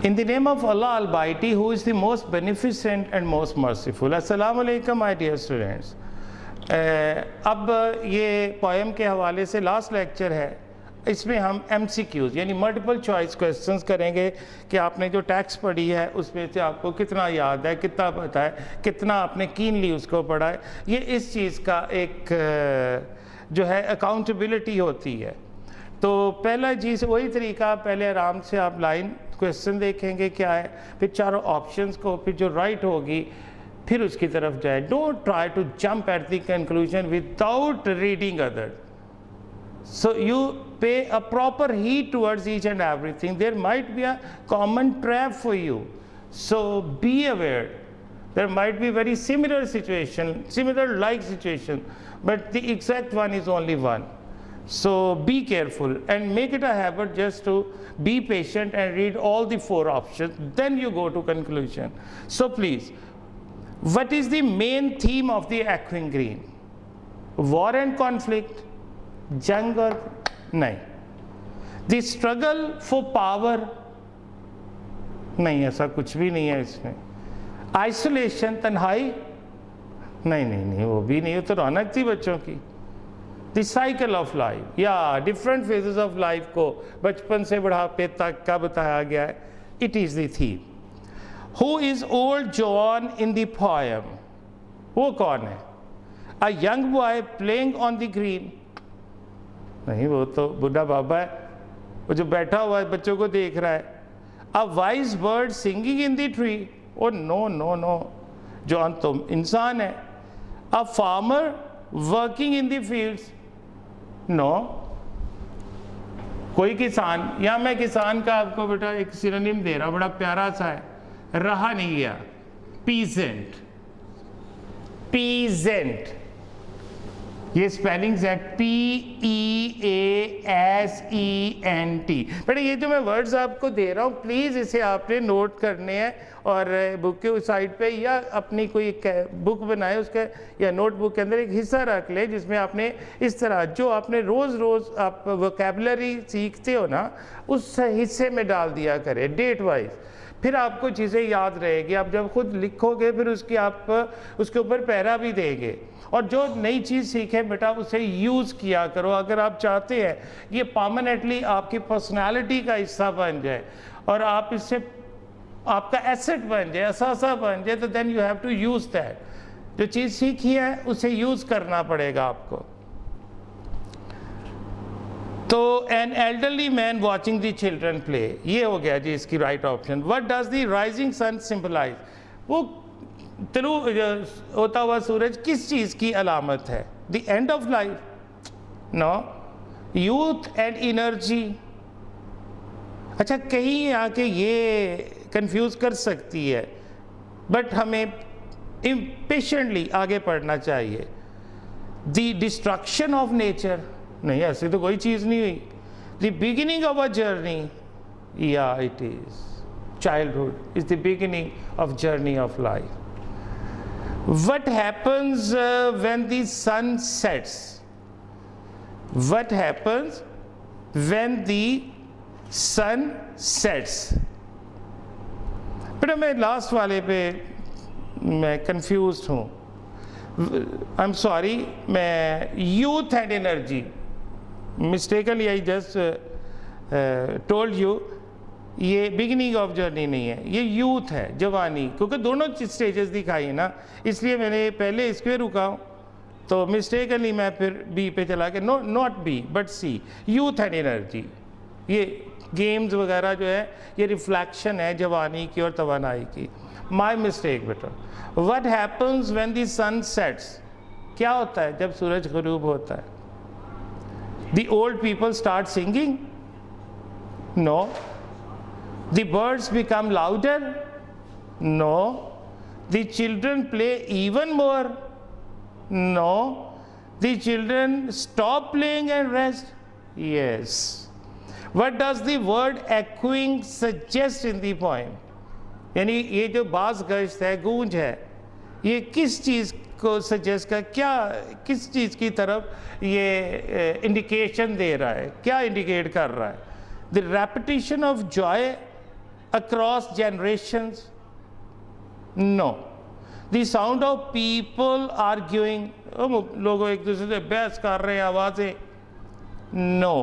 In the name of Allah Almighty, who is the most beneficent and most merciful. Assalamu alaikum my dear students. अब ये poem के हवाले से last lecture है, इसमें हम MCQs यानी मल्टीपल चॉइस क्वेश्चंस करेंगे कि आपने जो टेक्स्ट पढ़ी है उसमें से आपको कितना याद है, कितना पता है, कितना आपने कीनली उसको पढ़ा है। ये इस चीज़ का एक जो है अकाउंटेबिलिटी होती है। तो पहला चीज़ वही तरीका, पहले आराम से आप लाइन क्वेश्चन देखेंगे क्या है, फिर चारों ऑप्शंस को, फिर जो राइट होगी फिर उसकी तरफ जाए। Don't try to jump at the conclusion without reading other, so you pay a proper heed towards each and everything. There might be a common trap for you, so be aware. There might be very similar situation, similar like situation, but the exact one is only one. So be careful and make it a habit just to be patient and read all the 4 options, then you go to conclusion. So please, what is the main theme of the Echoing Green? War and conflict, जंग और नहीं, the struggle for power नहीं, ऐसा कुछ भी नहीं है इसमें। आइसोलेशन, तन्हाई नहीं नहीं नहीं, वो भी नहीं, वो तो रौनक थी बच्चों की। द साइकिल ऑफ लाइफ, या डिफरेंट फेजेस ऑफ लाइफ को बचपन से बुढ़ापे तक का बताया गया है, it is the theme. Who is old John in the poem, वो कौन है? A young boy playing on the green नहीं, वो तो बुढ़ा बाबा है, वो जो बैठा हुआ है बच्चों को देख रहा है। A wise bird singing in the tree, oh no no no, John तो इंसान है। A farmer working in the fields, no, कोई किसान, या मैं किसान का आपको बेटा एक सिनोनिम दे रहा हूं, बड़ा प्यारा सा है, रहा नहीं गया, पीजेंट। पीजेंट, ये स्पेलिंग्स है PEASENT। बेटा ये जो मैं वर्ड्स आपको दे रहा हूँ प्लीज़ इसे आपने नोट करने हैं और बुक के उस साइड पे या अपनी कोई बुक बनाए उसका या नोटबुक के अंदर एक हिस्सा रख ले जिसमें आपने इस तरह जो आपने रोज़ रोज़ आप वोकैबुलरी सीखते हो ना उस हिस्से में डाल दिया करें डेट वाइज, फिर आपको चीज़ें याद रहेगी। आप जब खुद लिखोगे फिर उसकी आप उसके ऊपर पैरा भी देंगे, और जो नई चीज़ सीखें बेटा उसे यूज़ किया करो। अगर आप चाहते हैं ये परमानेंटली आपकी पर्सनालिटी का हिस्सा बन जाए और आप इससे आपका एसेट बन जाए, असासा बन जाए, तो then you have to use that. जो चीज़ सीखी है उसे यूज़ करना पड़ेगा आपको। तो an elderly man watching the children play, ये हो गया जी इसकी right option. What does the rising sun symbolize, वो तुलू होता हुआ सूरज किस चीज़ की अलामत है? The end of life, no, youth and energy. अच्छा, कहीं आके ये कंफ्यूज कर सकती है, बट हमें इम्पेशेंटली आगे पढ़ना चाहिए। द डिस्ट्रक्शन ऑफ नेचर, नहीं ऐसी तो कोई चीज़ नहीं हुई। The beginning of a journey, या it is childhood is the beginning of journey of life. What happens when the sun sets? What happens when the sun sets? बेटा मैं लास्ट वाले पे मैं कंफ्यूज हूँ, आई एम सॉरी। मैं youth and energy mistakenly I just told you, ये beginning of journey नहीं है, ये यूथ है, जवानी, क्योंकि दोनों स्टेजेस दिखाई है ना, इसलिए मैंने पहले इस पे रुका हूँ। तो मिस्टेकली मैं फिर बी पे चला के, no not B but C, youth and energy. ये गेम्स वगैरह जो है ये रिफ्लेक्शन है जवानी की और तवानाई की। माई मिस्टेक बेटा। What happens when the sun sets, क्या होता है जब सूरज ग़ुरूब होता है? The old people start singing, no. The birds become louder? No. The children play even more? No. The children stop playing and rest? Yes. What does the word echoing suggest in the poem? यानी ये जो बाज़ गश्त है, गूंज है, ये किस चीज़ को सजेस्ट कर, क्या किस चीज़ की तरफ ये इंडिकेशन दे रहा है, क्या इंडिकेट कर रहा है? The repetition of Joy across generations? No. The sound of people arguing, लोग एक दूसरे से बहस कर रहे हैं आवाज़ें? No.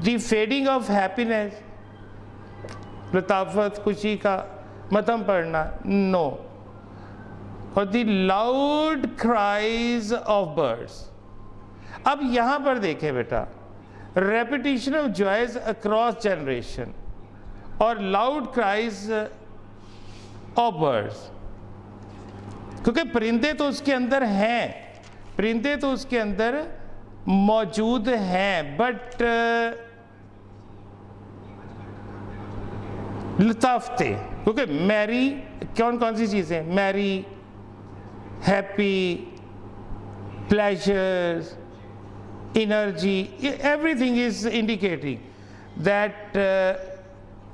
The fading of happiness, लताफत खुशी का मतम पड़ना? No. और the loud cries of birds. अब यहाँ पर देखें बेटा, repetition of joys across generation और loud cries of birds, क्योंकि परिंदे तो उसके अंदर हैं, परिंदे तो उसके अंदर मौजूद हैं, बट लताफते, क्योंकि मैरी कौन कौन सी चीज़ें? Merry, happy, pleasures, energy, everything is indicating that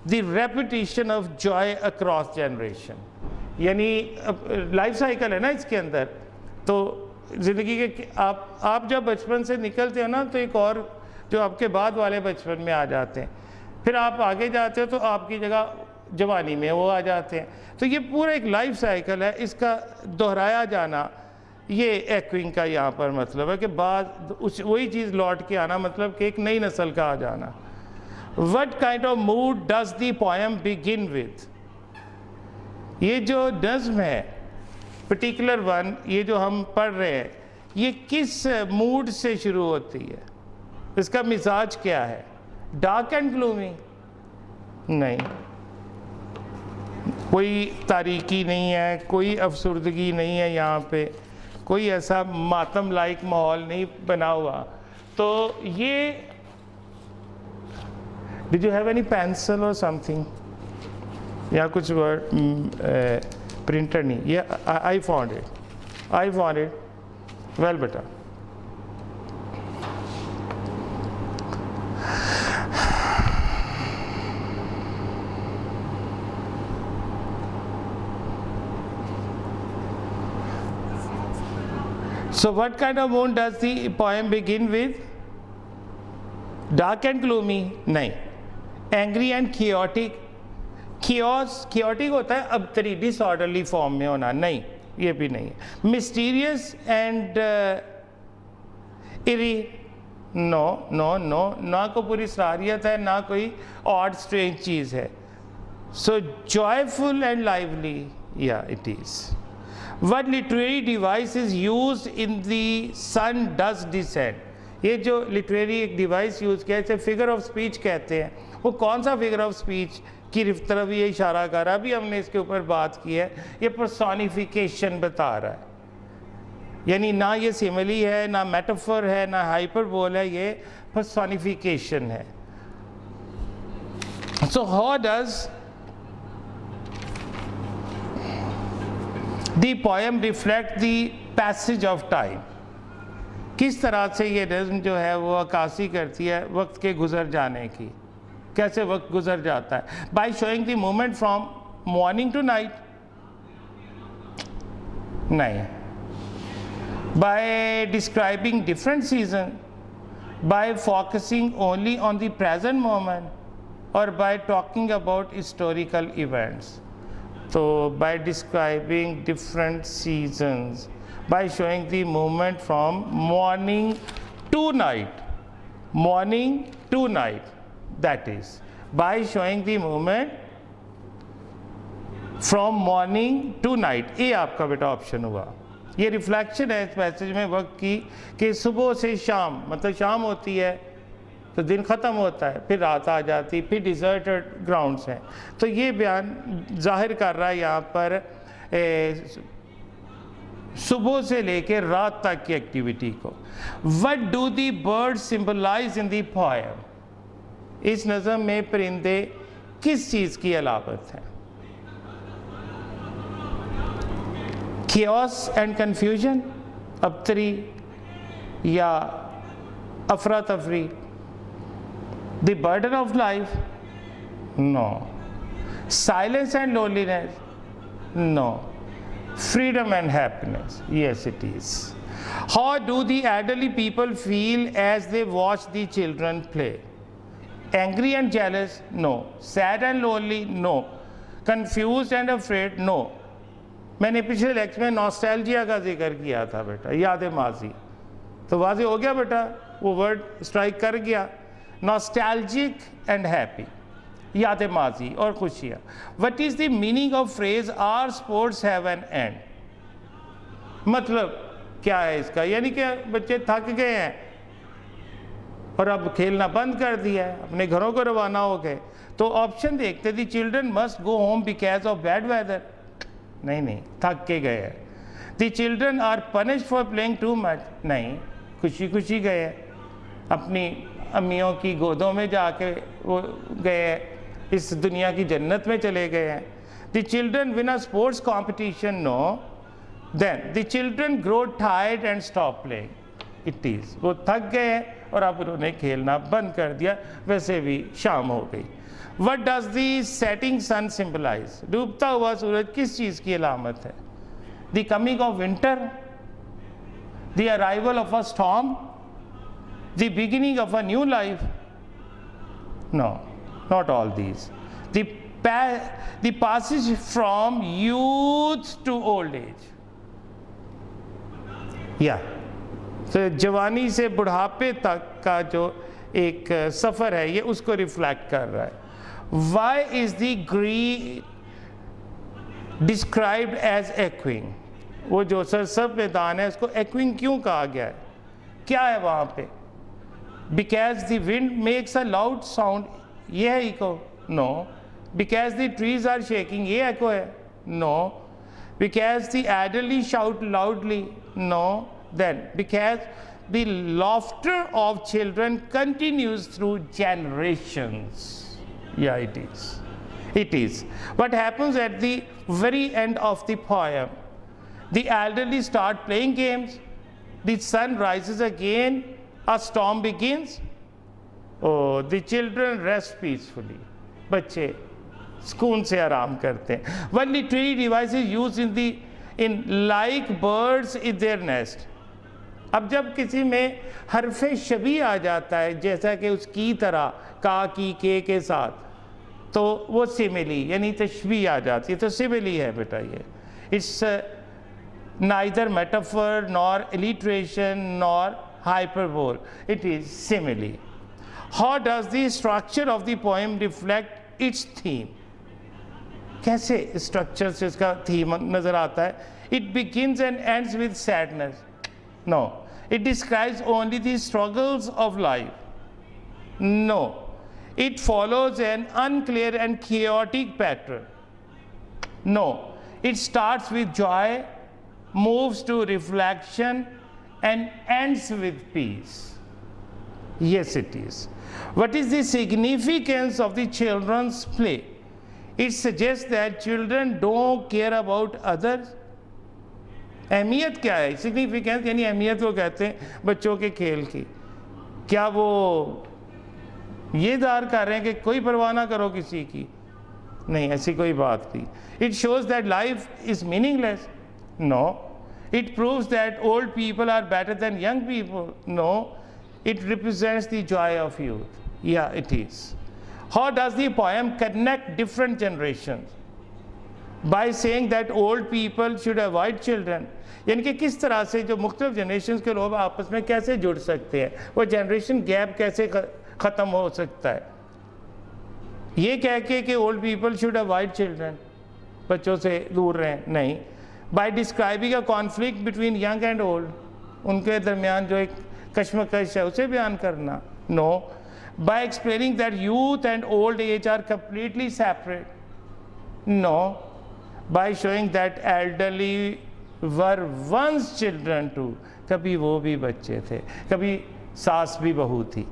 the repetition of joy across generation. यानी लाइफ साइकिल है ना इसके अंदर, तो ज़िंदगी के आप जब बचपन से निकलते हो ना, तो एक और जो आपके बाद वाले बचपन में आ जाते हैं, फिर आप आगे जाते हो तो आपकी जगह जवानी में वो आ जाते हैं। तो ये पूरा एक लाइफ साइकिल है, इसका दोहराया जाना, ये एक्विंग का यहाँ पर मतलब है कि बाद वही चीज़ लौट के आना, मतलब कि एक नई नस्ल का आ जाना। What kind of mood does the poem begin with? ये जो नज़्म है पर्टिकुलर वन, ये जो हम पढ़ रहे हैं, ये किस मूड से शुरू होती है? इसका मिजाज क्या है? Dark and gloomy? नहीं, कोई तारीकी नहीं है, कोई अफसुर्दगी नहीं है, यहाँ पे कोई ऐसा मातम लाइक माहौल नहीं बना हुआ। तो ये did you have any pencil और समथिंग, या कुछ वर्ड प्रिंटर नहीं? ये आई फाउंड इट वेल बेटा। So what kind of mood does the poem begin with? Dark and gloomy? नहीं. Angry and chaotic? chaotic होता है अबतरी, disorderly form में होना, नहीं, ये भी नहीं है। Mysterious and eerie? No, ना कोई पूरी सरारियत है, ना कोई odd strange चीज़ है। So joyful and lively? Yeah, it is. What literary device is used in the sun does descend? ये जो लिटरेरी एक डिवाइस यूज़ किया है, फिगर ऑफ स्पीच कहते हैं, वो कौन सा फिगर ऑफ स्पीच की तरफ ये इशारा कर रहा है? अभी हमने इसके ऊपर बात की है, ये पर्सोनिफिकेशन बता रहा है, यानी ना ये सिमिली है, ना मेटाफर है, ना हाइपरबोल है, ये पर्सोनिफिकेशन है। So how does the poem reflect the passage of time? किस तरह से ये नज़्म जो है वो अक्कासी करती है वक्त के गुजर जाने की, कैसे वक्त गुजर जाता है? By showing the movement from morning to night? नहीं। By describing different seasons? By focusing only on the present moment? Or by talking about historical events? So by describing different seasons, by showing the movement from morning to night, that is, by showing the movement from morning to night, ये आपका बेटा option हुआ। ये reflection है इस passage में वक्त की, कि सुबह से शाम, मतलब शाम होती है तो दिन ख़त्म होता है, फिर रात आ जाती, फिर डिज़र्टेड ग्राउंड्स हैं। तो ये बयान जाहिर कर रहा है यहाँ पर सुबह से लेकर रात तक की एक्टिविटी को। What do the bird symbolize in the poem? इस नज़म में परिंदे किस चीज़ की अलामत है? chaos and confusion, अबतरी या अफरा तफरी? The burden of life? No. Silence and loneliness? No. Freedom and happiness? Yes, it is. How do the elderly people feel as they watch the children play? Angry and jealous? No. Sad and lonely? No. Confused and afraid? No. मैंने पिछले lecture में nostalgia का जिक्र किया था बेटा, याद माजी, तो वाज़े हो गया बेटा, वो वर्ड स्ट्राइक कर गया। नॉस्टैल्जिक एंड हैप्पी, याद माजी और खुशियाँ। What is the meaning of phrase are sports have an end? मतलब क्या है इसका? यानी कि बच्चे थक गए हैं और अब खेलना बंद कर दिया है, अपने घरों को रवाना हो गए। तो ऑप्शन देखते, the children must go home because of bad weather. नहीं, थक के गए हैं। The children are punished for playing too much. नहीं, खुशी खुशी गए हैं, अपनी अम्मियों की गोदों में जाके वो गए हैं, इस दुनिया की जन्नत में चले गए हैं। The children win a sports competition? No. Then the children grow tired and stop playing. It is, वो थक गए हैं और अब उन्होंने खेलना बंद कर दिया, वैसे भी शाम हो गई। What does the setting sun symbolize? डूबता हुआ सूरज किस चीज़ की अलामत है? The coming of winter, the arrival of a storm, the beginning of a new life? No, not all these. The passage from youth to old age. Yeah. तो जवानी से बुढ़ापे तक का जो एक सफ़र है, ये उसको रिफ्लेक्ट कर रहा है। Why is the green described as echoing? वो जो सरसब मैदान है उसको echoing क्यों कहा गया है? क्या है वहाँ पे? Because the wind makes a loud sound, ये है echo? No. Because the trees are shaking, ये echo है? No. Because the elderly shout loudly? No. Then because the laughter of children continues through generations. Yeah, it is. It is. What happens at the very end of the poem? The elderly start playing games. The sun rises again. A storm begins. Oh, the children rest peacefully. बच्चे सुकून से आराम करते हैं. One literary device is used in like birds in their nest. अब जब किसी में हरफ शबी आ जाता है, जैसा कि उसकी तरह का की के साथ, तो वो सिमिली यानी तशबीह आ जाती है, तो सिमिली है बेटा ये। It's neither metaphor nor alliteration nor hyperbole, it is simile. How does the structure of the poem reflect its theme? कैसे स्ट्रक्चर से इसका थीम नजर आता है? It begins and ends with sadness? No. It describes only the struggles of life? No. It follows an unclear and chaotic pattern? No. It starts with joy, moves to reflection, and ends with peace. Yes, it is. What is the significance of the children's play? It suggests that children don't care about others. अहमियत क्या है? Significance यानी अहमियत को कहते हैं बच्चों के खेल की। क्या वो ये दार कर रहे हैं कि कोई परवाह ना करो किसी की? नहीं, ऐसी कोई बात नहीं। It shows that life is meaningless? No. It proves that old people are better than young people? No. It represents the joy of youth? Yeah, it is. How does the poem connect different generations? By saying that old people should avoid children. यानी कि किस तरह से जो मुख्तलिफ generation के लोग आपस में कैसे जुड़ सकते हैं, वो जनरेशन गैप कैसे ख़त्म हो सकता है? ये कह के कि old people should avoid children, बच्चों से दूर रहें? नहीं। By describing a conflict between young and old, उनके दरमियान जो एक कश्मकश है उसे बयान करना? No. By explaining that youth and old age are completely separate? No. By showing that elderly were once children too, कभी वो भी बच्चे थे, कभी सास भी बहू थी,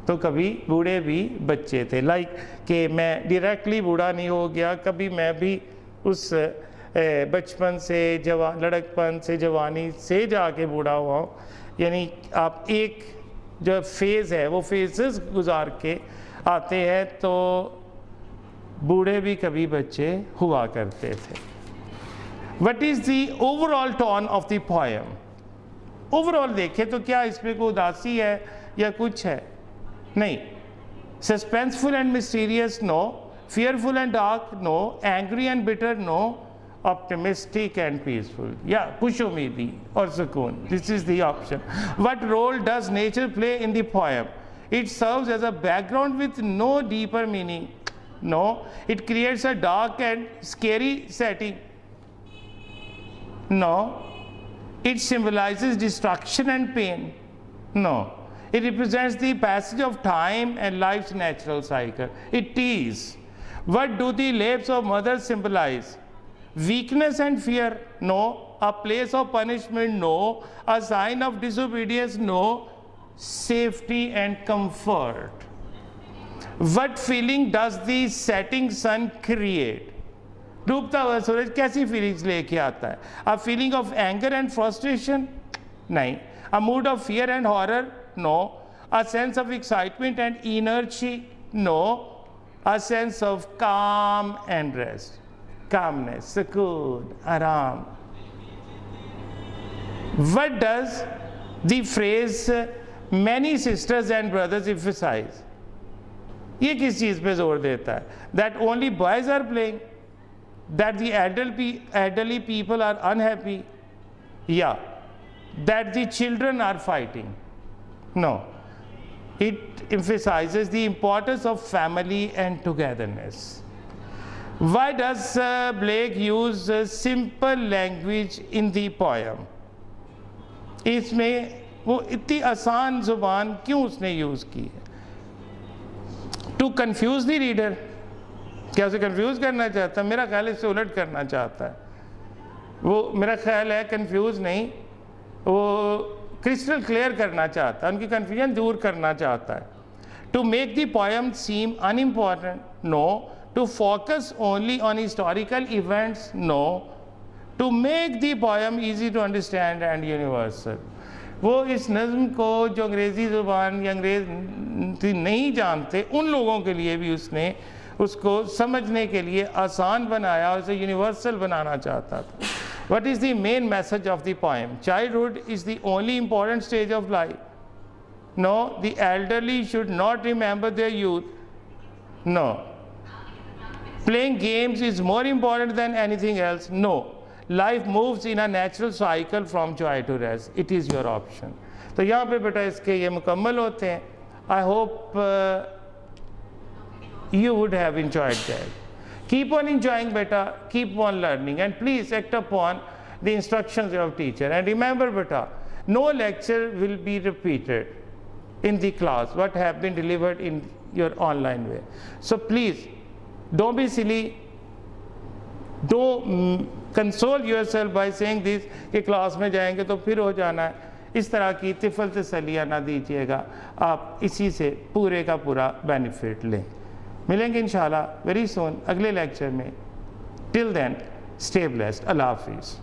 तो कभी बूढ़े भी बच्चे थे। लाइक कि मैं डायरेक्टली बूढ़ा नहीं हो गया, कभी मैं भी उस बचपन से लड़कपन से जवानी से जाके बूढ़ा हुआ हूँ। यानी आप एक जो फेज़ है वो फेजेस गुजार के आते हैं, तो बूढ़े भी कभी बच्चे हुआ करते थे। What is the overall tone of the poem? Overall देखें तो क्या इसमें कोई उदासी है या कुछ है? नहीं। Suspenseful and mysterious, no. Fearful and dark, no. Angry and bitter, no. Optimistic and peaceful, yeah. Kush umidi or sukoon, this is the option. What role does nature play in the poem? It serves as a background with no deeper meaning, no. It creates a dark and scary setting, no. It symbolizes destruction and pain, no. It represents the passage of time and life's natural cycle. It is. What do the lips of mothers symbolize? Weakness and fear, no. A place of punishment, no. A sign of disobedience, no. Safety and comfort. What feeling does the setting sun create? डूबता हुआ सूरज कैसी feelings लेके आता है? A feeling of anger and frustration? नहीं. A mood of fear and horror? No. A sense of excitement and energy? No. A sense of calm and rest. Calmness, sukoon, aram. What does the phrase many sisters and brothers emphasize? ये किस चीज़ पे जोर देता है? That only boys are playing, that the elderly people are unhappy, yeah. That the children are fighting, no. It emphasizes the importance of family and togetherness. Why does Blake use simple language in the poem? इसमें वो इतनी आसान ज़ुबान क्यों उसने use की है? To confuse the reader. क्या उसे confuse करना चाहता है? मेरा ख्याल इससे उलट करना चाहता है. वो मेरा ख्याल है confuse नहीं, वो crystal clear करना चाहता है, उनकी confusion दूर करना चाहता है. To make the poem seem unimportant, no. To focus only on historical events, no. To make the poem easy to understand and universal. वो इस नज़्म को जो अंग्रेज़ी ज़ुबान या अंग्रेज़ नहीं जानते उन लोगों के लिए भी उसने उसको समझने के लिए आसान बनाया और उसे यूनिवर्सल बनाना चाहता था. What is the main message of the poem? Childhood is the only important stage of life. No. The elderly should not remember their youth. No. Playing games is more important than anything else. No. Life moves in a natural cycle from joy to rest. It is your option. तो यहाँ पे बेटा इसके ये मुकम्मल होते हैं. I hope you would have enjoyed that. Keep on enjoying beta, keep on learning, and please act upon the instructions of teacher. And remember beta, no lecture will be repeated in the class what have been delivered in your online way. So please don't be silly. Don't console yourself by saying this कि class में जाएंगे तो फिर हो जाना है. इस तरह की तिफल तसलियाँ ना दीजिएगा. आप इसी से पूरे का पूरा बेनिफिट लें. मिलेंगे इंशाल्लाह वेरी सून अगले लेक्चर में. Till then stay blessed. अल्लाह हाफिज़.